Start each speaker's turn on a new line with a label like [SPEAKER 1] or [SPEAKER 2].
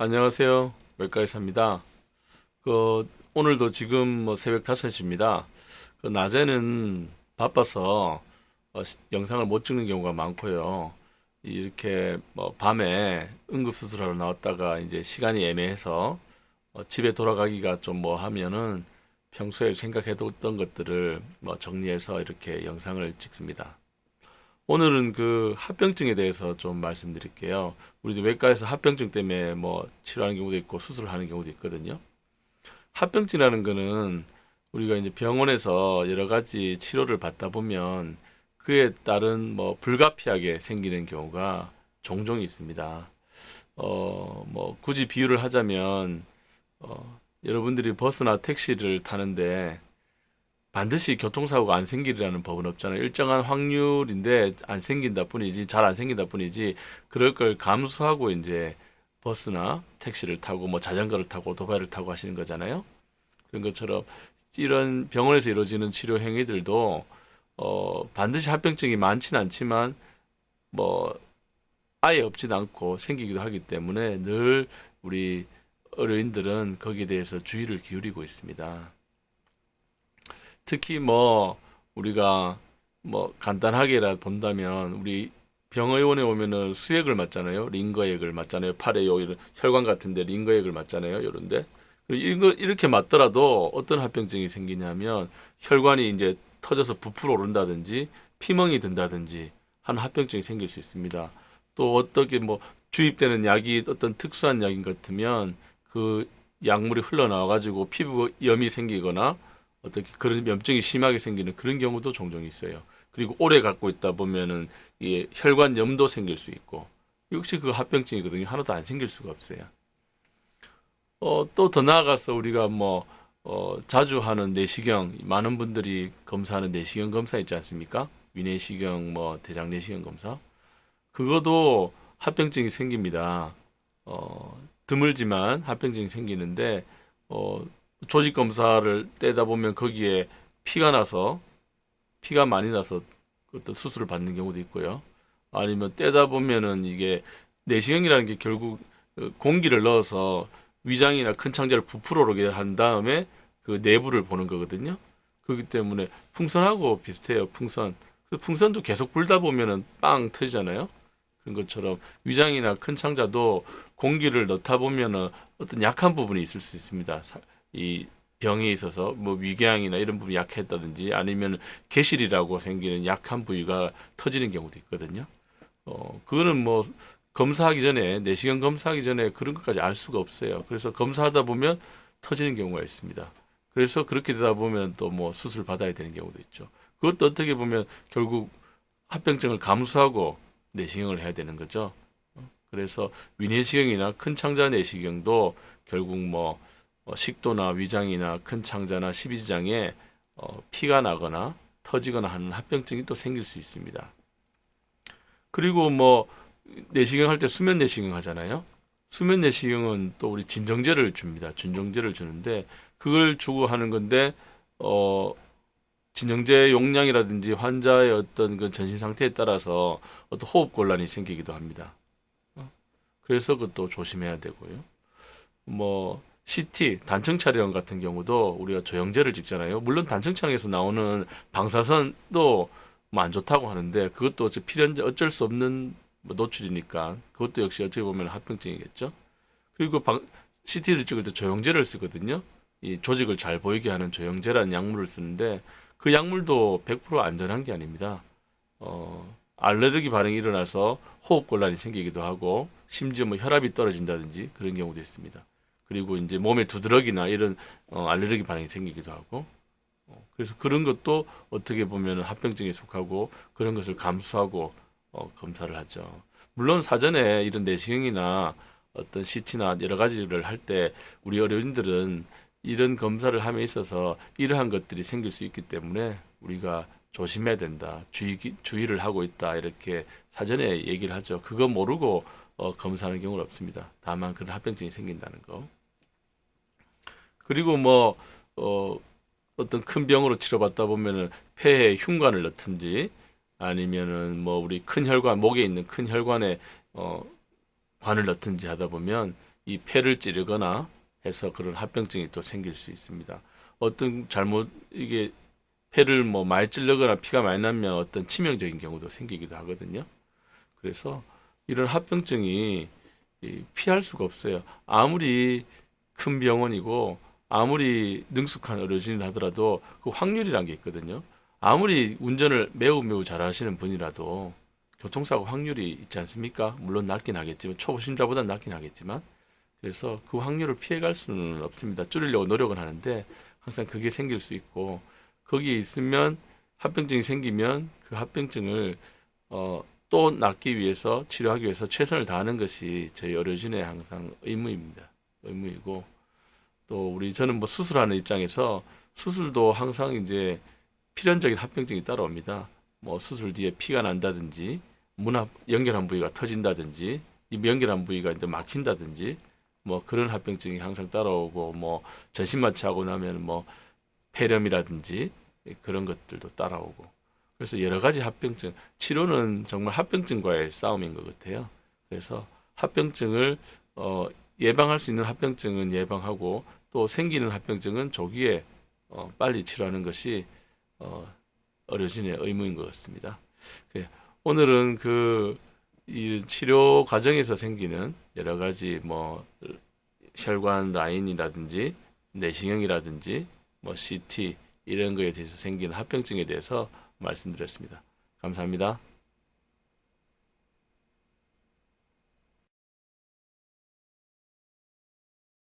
[SPEAKER 1] 안녕하세요. 외과의사입니다. 오늘도 지금 새벽 5시입니다. 낮에는 바빠서 영상을 못 찍는 경우가 많고요. 이렇게 밤에 응급수술하러 나왔다가 이제 시간이 애매해서 집에 돌아가기가 좀 하면은 평소에 생각해뒀던 것들을 정리해서 이렇게 영상을 찍습니다. 오늘은 합병증에 대해서 좀 말씀드릴게요. 우리도 외과에서 합병증 때문에 치료하는 경우도 있고 수술을 하는 경우도 있거든요. 합병증이라는 거는 우리가 이제 병원에서 여러 가지 치료를 받다 보면 그에 따른 불가피하게 생기는 경우가 종종 있습니다. 굳이 비유를 하자면 여러분들이 버스나 택시를 타는데 반드시 교통사고가 안 생기리라는 법은 없잖아요. 일정한 확률인데 안 생긴다 뿐이지, 잘 안 생긴다 뿐이지, 그럴 걸 감수하고 이제 버스나 택시를 타고 자전거를 타고 오토바이를 타고 하시는 거잖아요. 그런 것처럼 이런 병원에서 이루어지는 치료 행위들도 반드시 합병증이 많지는 않지만 뭐 아예 없진 않고 생기기도 하기 때문에 늘 우리 의료인들은 거기에 대해서 주의를 기울이고 있습니다. 특히 우리가 간단하게라 본다면 우리 병의원에 오면은 수액을 맞잖아요. 링거액을 맞잖아요. 팔에 이런 혈관 같은데 링거액을 맞잖아요. 요런데 이거 이렇게 맞더라도 어떤 합병증이 생기냐면 혈관이 이제 터져서 부풀어 오른다든지 피멍이 든다든지 하는 합병증이 생길 수 있습니다. 또 어떻게 주입되는 약이 어떤 특수한 약인 것 같으면 그 약물이 흘러나와 가지고 피부염이 생기거나 어떻게 그런 염증이 심하게 생기는 그런 경우도 종종 있어요. 그리고 오래 갖고 있다 보면은 이 혈관염도 생길 수 있고 역시 그 합병증이거든요. 하나도 안 생길 수가 없어요. 또 더 나아가서 우리가 자주 하는 내시경, 많은 분들이 검사하는 내시경 검사 있지 않습니까? 위내시경, 대장 내시경 검사. 그것도 합병증이 생깁니다. 드물지만 합병증이 생기는데, 조직 검사를 떼다 보면 거기에 피가 많이 나서 어떤 수술을 받는 경우도 있고요. 아니면 떼다 보면은 이게 내시경이라는 게 결국 공기를 넣어서 위장이나 큰 창자를 부풀어 오르게 한 다음에 그 내부를 보는 거거든요. 그렇기 때문에 풍선하고 비슷해요. 풍선. 그 풍선도 계속 불다 보면은 빵 터지잖아요. 그런 것처럼 위장이나 큰 창자도 공기를 넣다 보면은 어떤 약한 부분이 있을 수 있습니다. 이 병에 있어서 위궤양이나 이런 부분이 약했다든지 아니면 개실이라고 생기는 약한 부위가 터지는 경우도 있거든요. 그거는 검사하기 전에 내시경 검사하기 전에 그런 것까지 알 수가 없어요. 그래서 검사하다 보면 터지는 경우가 있습니다. 그래서 그렇게 되다 보면 또 수술 받아야 되는 경우도 있죠. 그것도 어떻게 보면 결국 합병증을 감수하고 내시경을 해야 되는 거죠. 그래서 위내시경이나 큰 창자 내시경도 결국 식도나 위장이나 큰 창자나 십이지장에 피가 나거나 터지거나 하는 합병증이 또 생길 수 있습니다. 그리고 내시경 할 때 수면 내시경 하잖아요. 수면 내시경은 또 우리 진정제를 줍니다. 진정제를 주는데 그걸 주고 하는 건데 진정제 용량이라든지 환자의 어떤 그 전신 상태에 따라서 어떤 호흡 곤란이 생기기도 합니다. 그래서 그것도 조심해야 되고요. CT 단청 촬영 같은 경우도 우리가 조영제를 찍잖아요. 물론 단청 촬영에서 나오는 방사선도 안 좋다고 하는데 그것도 어쩔 수 없는 노출이니까 그것도 역시 어찌 보면 합병증이겠죠. 그리고 CT를 찍을 때 조영제를 쓰거든요. 이 조직을 잘 보이게 하는 조영제라는 약물을 쓰는데 그 약물도 100% 안전한 게 아닙니다. 알레르기 반응이 일어나서 호흡 곤란이 생기기도 하고 심지어 혈압이 떨어진다든지 그런 경우도 있습니다. 그리고 이제 몸에 두드러기나 이런 알레르기 반응이 생기기도 하고 그래서 그런 것도 어떻게 보면 합병증에 속하고 그런 것을 감수하고 검사를 하죠. 물론 사전에 이런 내시경이나 어떤 CT나 여러 가지를 할 때 우리 의료인들은 이런 검사를 함에 있어서 이러한 것들이 생길 수 있기 때문에 우리가 조심해야 된다. 주의를 하고 있다. 이렇게 사전에 얘기를 하죠. 그거 모르고 검사하는 경우는 없습니다. 다만 그런 합병증이 생긴다는 거. 그리고 어떤 큰 병으로 치료받다 보면은 폐에 흉관을 넣든지 아니면은 우리 큰 혈관, 목에 있는 큰 혈관에 관을 넣든지 하다 보면 이 폐를 찌르거나 해서 그런 합병증이 또 생길 수 있습니다. 어떤 잘못 이게 폐를 뭐 많이 찔르거나 피가 많이 나면 어떤 치명적인 경우도 생기기도 하거든요. 그래서 이런 합병증이 피할 수가 없어요. 아무리 큰 병원이고 아무리 능숙한 의료진을 하더라도 그 확률이란 게 있거든요. 아무리 운전을 매우 매우 잘하시는 분이라도 교통사고 확률이 있지 않습니까? 물론 낮긴 하겠지만 초보신자보다 낮긴 하겠지만 그래서 그 확률을 피해갈 수는 없습니다. 줄이려고 노력은 하는데 항상 그게 생길 수 있고 거기에 있으면 합병증이 생기면 그 합병증을 또 낫기 위해서 치료하기 위해서 최선을 다하는 것이 저희 의료진의 항상 의무입니다. 의무이고 또 저는 뭐 수술하는 입장에서 수술도 항상 이제 필연적인 합병증이 따라옵니다. 뭐 수술 뒤에 피가 난다든지 연결한 부위가 터진다든지 이 연결한 부위가 이제 막힌다든지 뭐 그런 합병증이 항상 따라오고 뭐 전신마취하고 나면 뭐 폐렴이라든지 그런 것들도 따라오고 그래서 여러 가지 합병증 치료는 정말 합병증과의 싸움인 것 같아요. 그래서 합병증을 예방할 수 있는 합병증은 예방하고 또 생기는 합병증은 조기에 빨리 치료하는 것이 의료진의 의무인 것 같습니다. 오늘은 이 치료 과정에서 생기는 여러 가지 뭐 혈관 라인이라든지 내시경이라든지 뭐 CT 이런 거에 대해서 생기는 합병증에 대해서 말씀드렸습니다. 감사합니다.